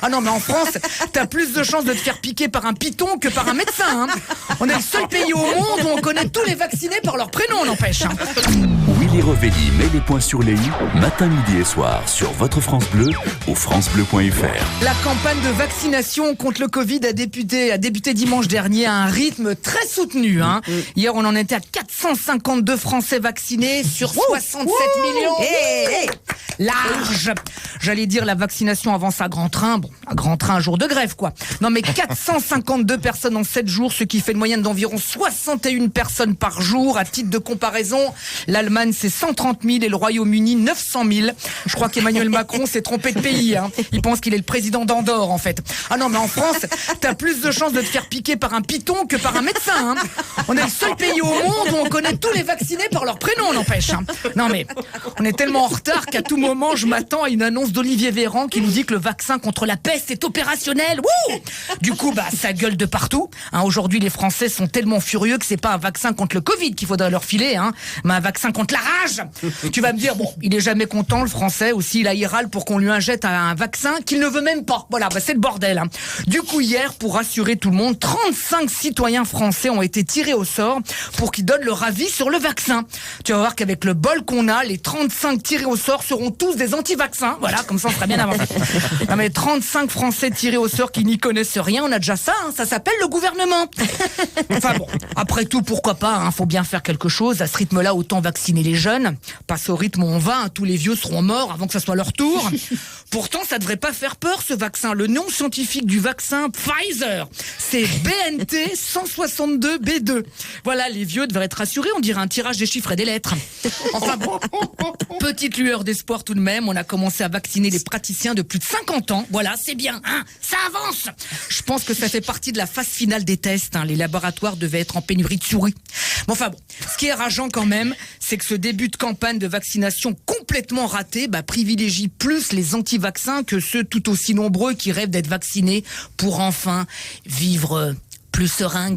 Ah non, mais en France, t'as plus de chances de te faire piquer par un python que par un médecin. On est le seul pays au monde où on connaît tous les vaccinés par leur prénom, n'empêche. Willy Revelli met les points sur les i, matin, midi et soir, sur votre France Bleu ou francebleu.fr. La campagne de vaccination contre le Covid a débuté dimanche dernier à un rythme très soutenu. Hier, on en était à 452 Français vaccinés sur 67 millions. Large. J'allais dire la vaccination avance à grand train. Bon, à grand train, un jour de grève, quoi. Non, mais 452 personnes en 7 jours, ce qui fait une moyenne d'environ 61 personnes par jour. À titre de comparaison, l'Allemagne, c'est 130 000 et le Royaume-Uni, 900 000. Je crois qu'Emmanuel Macron s'est trompé de pays. Il pense qu'il est le président d'Andorre, en fait. Ah non, mais en France, t'as plus de chances de te faire piquer par un python que par un médecin. On est le seul pays au monde où on connaît tous les vaccinés par leur prénom, n'empêche. Non, mais on est tellement en retard qu'à tout moment, je m'attends à une annonce d'Olivier Véran qui nous dit que le vaccin contre la peste est opérationnel. Wouh! Du coup, ça gueule de partout. Aujourd'hui, les Français sont tellement furieux que c'est pas un vaccin contre le Covid qu'il faudrait leur filer, mais un vaccin contre la rage. Tu vas me dire, bon, il est jamais content, le Français aussi, il râle pour qu'on lui injecte un vaccin qu'il ne veut même pas. Voilà, c'est le bordel. Du coup, hier, pour rassurer tout le monde, 35 citoyens français ont été tirés au sort pour qu'ils donnent leur avis sur le vaccin. Tu vas voir qu'avec le bol qu'on a, les 35 tirés au sort seront tous des anti-vaccins. Voilà, comme ça, on sera bien avancé. Non, mais 35 Français tirés au sort qui n'y connaissent rien, on a déjà ça, ça s'appelle le gouvernement. Enfin bon, après tout, pourquoi pas, faut bien faire quelque chose. À ce rythme-là, autant vacciner les jeunes. Passe au rythme où on va, tous les vieux seront morts avant que ça soit leur tour. Pourtant, ça devrait pas faire peur, ce vaccin. Le nom scientifique du vaccin Pfizer, c'est BNT 162B2. Voilà, les vieux devraient être rassurés, on dirait un tirage des chiffres et des lettres. Enfin bon, petite lueur d'espoir tout de même, on a commencé à vacciner les praticiens de plus de 50 ans. Voilà, c'est bien, ça avance. Je pense que ça fait partie de la phase finale des tests. Les laboratoires devaient être en pénurie de souris. Bon, enfin bon, ce qui est rageant quand même, c'est que ce début de campagne de vaccination complètement raté privilégie plus les anti-vaccins que ceux tout aussi nombreux qui rêvent d'être vaccinés pour enfin vivre plus serein.